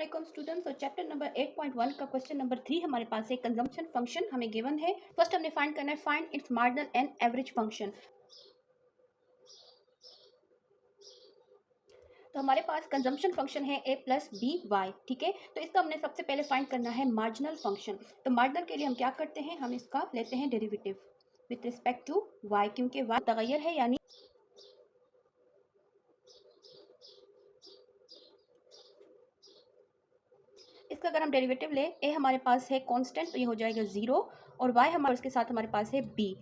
अस्सलाम स्टूडेंट्स। और chapter number 8.1 का क्वेश्चन नंबर 3 हमारे पास है। कंजम्पशन फंक्शन हमें गिवन है। फर्स्ट हमने फाइंड करना है find its marginal and average function. तो हमारे पास कंजम्पशन फंक्शन है a प्लस बी वाई, ठीक है। तो इसका हमने सबसे पहले फाइंड करना है मार्जिनल फंक्शन। तो मार्जिनल के लिए हम क्या करते हैं, हम इसका लेते हैं derivative with respect to y, क्योंकि y तगैर है, यानी इसका अगर हम डेरिवेटिव ले, a हमारे पास है कांस्टेंट तो ये हो जाएगा 0, और y हमारे इसके साथ हमारे पास है b।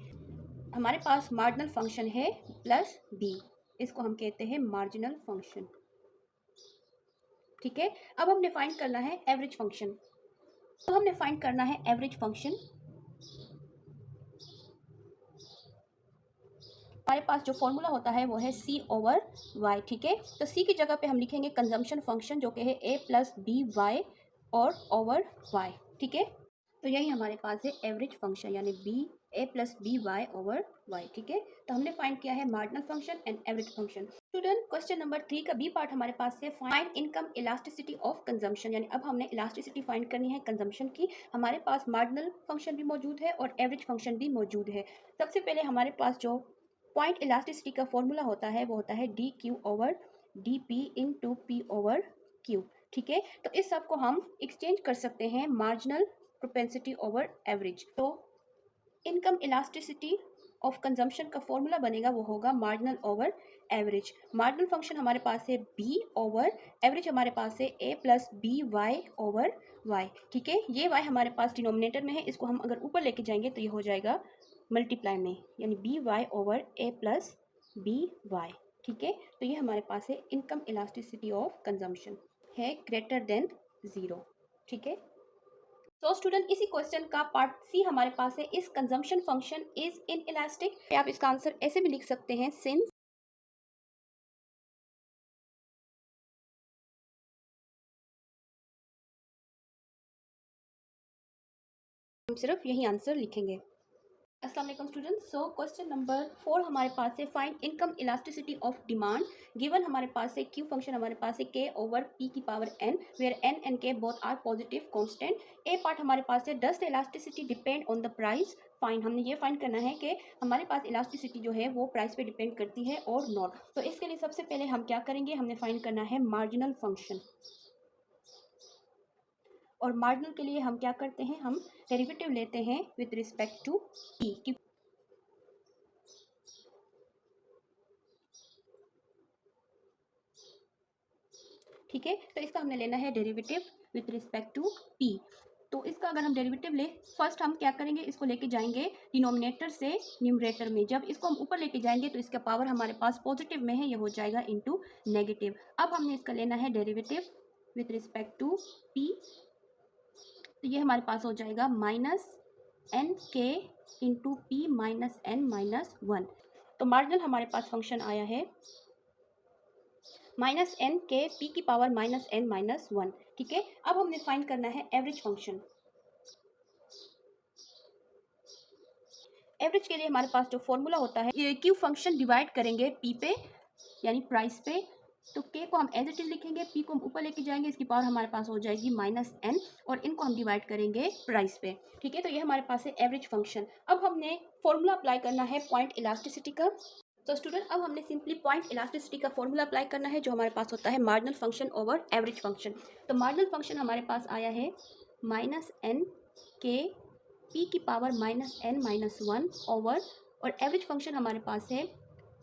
हमारे पास मार्जिनल फंक्शन है प्लस b, इसको हम कहते हैं मार्जिनल फंक्शन, ठीक है। अब हमने फाइंड करना है एवरेज फंक्शन। तो हमने फाइंड करना है एवरेज फंक्शन। हमारे पास जो फॉर्मूला होता है वो है c ओवर y, ठीक है। तो c की जगह पे हम लिखेंगे कंजम्पशन फंक्शन, जो कि है a प्लस बी वाई और ओवर y, ठीक है। तो यही हमारे पास है एवरेज फंक्शन, यानी a plus B Y over y, ठीक है। तो हमने फाइंड किया है marginal function and average function. Student, question number 3 का बी पार्ट हमारे पास है find income elasticity of consumption, यानी अब हमने इलास्टिसिटी फाइंड करनी है कंजम्पशन की। हमारे पास मार्जिनल फंक्शन भी मौजूद है और एवरेज फंक्शन भी मौजूद है। सबसे पहले हमारे पास जो पॉइंट इलास्टिसिटी का फॉर्मूला होता है वो होता है D Q over D P into P over Q, ठीक है। तो इस सब को हम एक्सचेंज कर सकते हैं मार्जिनल प्रोपेंसिटी ओवर एवरेज। तो इनकम इलास्टिसिटी ऑफ कंजम्पशन का फॉर्मूला बनेगा वो होगा marginal over average. Marginal function हमारे पास है बी ओवर एवरेज, हमारे पास है a plus B Y over y, ठीक है। ये वाई हमारे पास डिनोमिनेटर में है, इसको हम अगर ऊपर लेके जाएंगे तो ये हो जाएगा मल्टीप्लाई में, यानी बी वाई ओवर ए प्लस बी वाई, ठीक है। तो ये हमारे पास है इनकम इलास्टिसिटी ऑफ कंजम्पशन है ग्रेटर देन 0, ठीक है। तो स्टूडेंट, इसी क्वेश्चन का पार्ट सी हमारे पास है इस consumption function is in elastic. आप इसका आंसर ऐसे भी लिख सकते हैं, सिंस हम सिर्फ यही आंसर लिखेंगे। अस्सलाम वालेकुम स्टूडेंट्स। सो क्वेश्चन नंबर 4 हमारे पास है find income elasticity of demand. Given हमारे पास है क्यू फंक्शन, हमारे पास है के ओवर पी की power n, where n and k both are positive constant. A part हमारे पास है does the elasticity depend on the price. Find, हमने ये फाइंड करना है कि हमारे पास इलास्टिसिटी जो है वो प्राइस पे डिपेंड करती है और नॉट। तो इसके लिए सबसे पहले हम क्या करेंगे, हमने फाइंड करना है मार्जिनल फंक्शन। और मार्जिनल के लिए हम क्या करते हैं, हम डेरिवेटिव लेते हैं विद रिस्पेक्ट टू पी, ठीक है। तो इसका हमने लेना है derivative with respect to P. तो इसका अगर हम डेरिवेटिव ले, फर्स्ट हम क्या करेंगे, इसको लेके जाएंगे डिनोमिनेटर से न्यूमरेटर में। जब इसको हम ऊपर लेके जाएंगे तो इसका पावर हमारे पास पॉजिटिव में है, ये हो जाएगा इनटू नेगेटिव। अब हमने इसका लेना है derivative with respect to P. तो ये हमारे पास हो जाएगा माइनस एन के into P minus N minus 1। तो मार्जिनल हमारे पास फंक्शन आया है माइनस एन के पी की पावर माइनस एन माइनस 1, ठीक है। अब हमने फाइंड करना है एवरेज फंक्शन। एवरेज के लिए हमारे पास जो फॉर्मूला होता है, ये क्यू फंक्शन डिवाइड करेंगे पी पे, यानी प्राइस पे। तो के को हम एज इट इज लिखेंगे, पी को हम ऊपर लेके जाएंगे, इसकी पावर हमारे पास हो जाएगी माइनस एन, और इनको हम डिवाइड करेंगे प्राइस पे, ठीक है। तो ये हमारे पास है एवरेज फंक्शन। अब हमने फॉर्मूला अप्लाई करना है पॉइंट इलास्टिसिटी का। तो स्टूडेंट, अब हमने सिंपली पॉइंट इलास्टिसिटी का फॉर्मूला अप्लाई करना है, जो हमारे पास होता है marginal function over average function. तो मार्जिनल फंक्शन हमारे पास आया है माइनस एन के पी की power minus N minus 1 over, और एवरेज फंक्शन हमारे पास है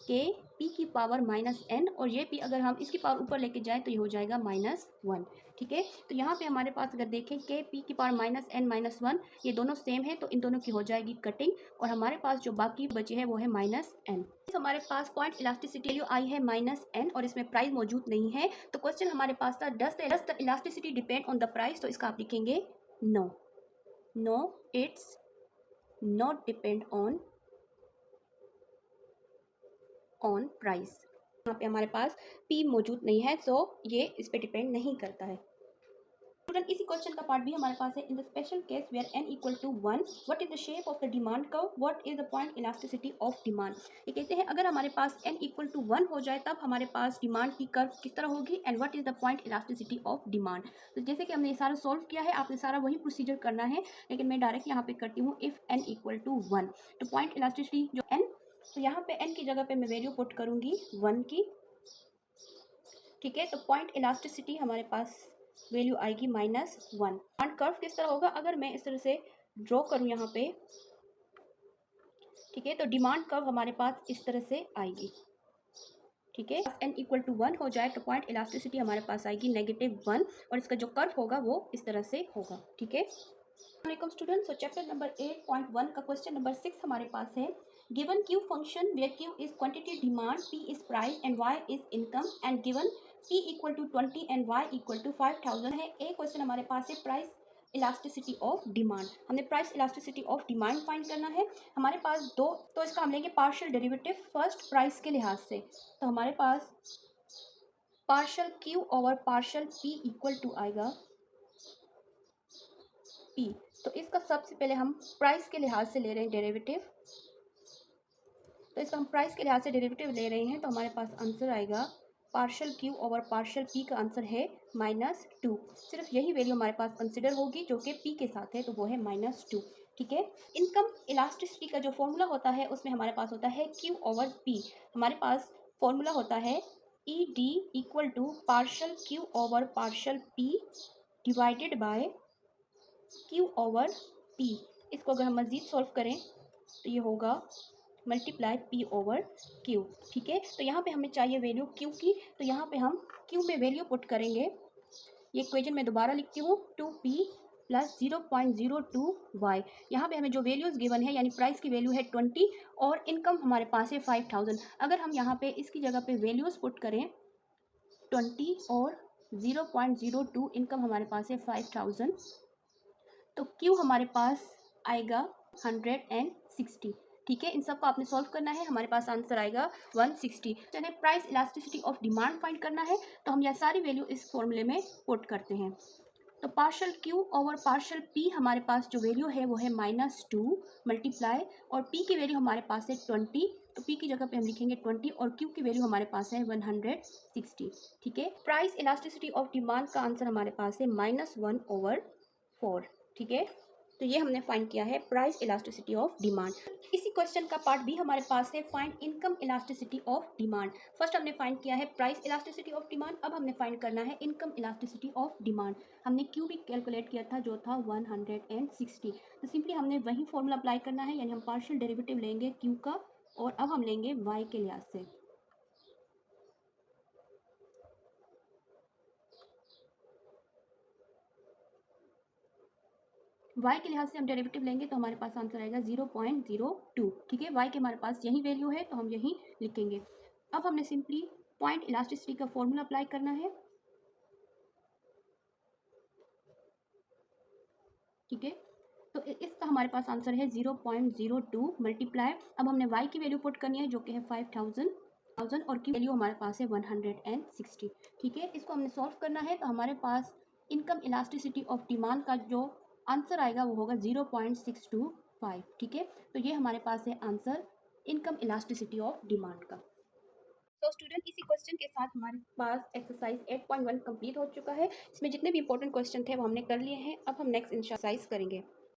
के पी की पावर माइनस एन, और ये पी अगर हम इसकी पावर ऊपर लेके जाएं तो ये हो जाएगा माइनस 1, ठीक है। तो यहाँ पे हमारे पास अगर देखें के पी की पावर माइनस एन माइनस 1, ये दोनों सेम है, तो इन दोनों की हो जाएगी कटिंग, और हमारे पास जो बाकी बचे हैं वो है माइनस एन। तो हमारे पास पॉइंट इलास्टिसिटी वैल्यू आई है माइनस एन, और इसमें प्राइस मौजूद नहीं है। तो क्वेश्चन हमारे पास था does the elasticity depend on the price. तो इसका आप लिखेंगे no, no it's not depend on price. यहाँ पे हमारे पास P मौजूद नहीं है, तो ये इस पे डिपेंड नहीं करता है। स्टूडेंट इसी क्वेश्चन का पार्ट भी हमारे पास है। In the special case where n equal to 1 what is the shape of the demand curve, what is the point elasticity of demand. ये कहते हैं अगर हमारे पास n इक्वल टू 1 हो जाए तब हमारे पास डिमांड की कर्व किस तरह होगी and what is the point elasticity of demand. तो जैसे कि हमने ये सारा सॉल्व किया है, आपने सारा वही प्रोसीजर करना है, लेकिन मैं डायरेक्ट यहाँ पे करती हूँ इफ n इक्वल टू 1। तो पॉइंट इलास्टिसिटी जो n, तो यहाँ पे n की जगह पे मैं वैल्यू पुट करूँगी 1 की, ठीक है। तो पॉइंट इलास्टिसिटी हमारे पास वैल्यू आएगी -1। एंड कर्व किस तरह होगा, अगर मैं इस तरह से ड्रॉ करूं यहाँ पे, ठीक है, तो डिमांड कर्व हमारे पास इस तरह से आएगी, ठीक है। n इक्वल टू 1 हो जाए तो पॉइंट इलास्टिसिटी हमारे पास आएगी -1 और इसका जो कर्व होगा वो इस तरह से होगा, ठीक है। वालेकुम स्टूडेंट्स, सो चैप्टर नंबर 8.1 का क्वेश्चन नंबर 6 हमारे पास है। Given Q function where Q is quantity demand, P is price and Y is income and given p equal to 20 and y equal to 5000 है। एक क्वेश्चन हमारे पास है प्राइस इलास्टिसिटी ऑफ डिमांड। हमने price elasticity of demand find करना है। हमारे पास दो, तो इसका हम लेंगे पार्शियल डेरिवेटिव फर्स्ट प्राइस के लिहाज से। तो हमारे पास partial Q over partial p equal to आएगा p। तो इसका सबसे पहले हम प्राइस के लिहाज से ले रहे हैं डेरिवेटिव, तो इसका हम प्राइस के लिहाज से डेरिवेटिव ले रहे हैं, तो हमारे पास आंसर आएगा partial Q over partial p का आंसर है -2। सिर्फ यही वैल्यू हमारे पास कंसिडर होगी जो कि p के साथ है, तो वो है -2, ठीक है। इनकम इलास्टिसिटी का जो फॉर्मूला होता है उसमें हमारे पास होता है q ओवर p। हमारे पास फॉर्मूला होता है ED equal to partial Q over partial p divided by q over p। इसको अगर हम मज़ीद सॉल्व करें तो ये होगा मल्टीप्लाई p ओवर q, ठीक है। तो यहाँ पे हमें चाहिए वैल्यू q की, तो यहाँ पे हम q में वैल्यू पुट करेंगे। ये इक्वेशन मैं दोबारा लिखती हूँ, 2p प्लस 0.02y। यहाँ पे हमें जो वैल्यूज़ गिवन है यानी प्राइस की वैल्यू है 20 और इनकम हमारे पास है 5000। अगर हम यहाँ पे इसकी जगह पे वैल्यूज़ पुट करें 20 और 0.02, इनकम हमारे पास है 5000, तो q हमारे पास आएगा 160, ठीक है। इन सब को आपने सॉल्व करना है, हमारे पास आंसर आएगा 160। चलिए price elasticity of demand find करना है, तो हम यह सारी वैल्यू इस फॉर्मूले में पुट करते हैं। तो partial Q over partial p हमारे पास जो वैल्यू है वो है -2 मल्टीप्लाई, और p की वैल्यू हमारे पास है 20, तो p की जगह पे हम लिखेंगे 20 और q की वैल्यू हमारे पास है 160, ठीक है। प्राइस इलास्टिसिटी ऑफ डिमांड का आंसर हमारे पास है -1/4, ठीक है। तो ये हमने फाइंड किया है प्राइस इलास्टिसिटी ऑफ डिमांड। इसी क्वेश्चन का पार्ट भी हमारे पास है find income elasticity of demand. First हमने फाइंड किया है प्राइस इलास्टिसिटी ऑफ डिमांड, अब हमने फाइंड करना है इनकम इलास्टिसिटी ऑफ डिमांड। हमने क्यू भी कैलकुलेट किया था जो था 160, तो सिंपली हमने वही फॉर्मूला अप्लाई करना है, यानी हम पार्शियल डेरिवेटिव लेंगे क्यू का और अब हम लेंगे वाई के लिहाज से। y के लिहाज से हम डेरिवेटिव लेंगे तो हमारे पास आंसर आएगा 0.02, ठीक है। y के हमारे पास यही वैल्यू है तो हम यही लिखेंगे। अब हमने सिंपली पॉइंट इलास्टिसिटी का फॉर्मूला अप्लाई करना है, ठीक है। तो इसका हमारे पास आंसर है 0.02 मल्टीप्लाई, अब हमने y की वैल्यू पुट करनी है जो कि है 5000 और की वैल्यू हमारे पास है 160, ठीक है। इसको हमने सॉल्व करना है, तो हमारे पास इनकम इलास्टिसिटी ऑफ डिमांड का जो आंसर आएगा वो होगा 0.625, ठीक है। तो ये हमारे पास है answer income elasticity of demand का। तो स्टूडेंट इसी क्वेश्चन के साथ हमारे पास एक्सरसाइज 8.1 कंप्लीट हो चुका है। इसमें जितने भी इंपॉर्टेंट क्वेश्चन थे वो हमने कर लिए हैं। अब हम नेक्स्ट एक्सरसाइज करेंगे।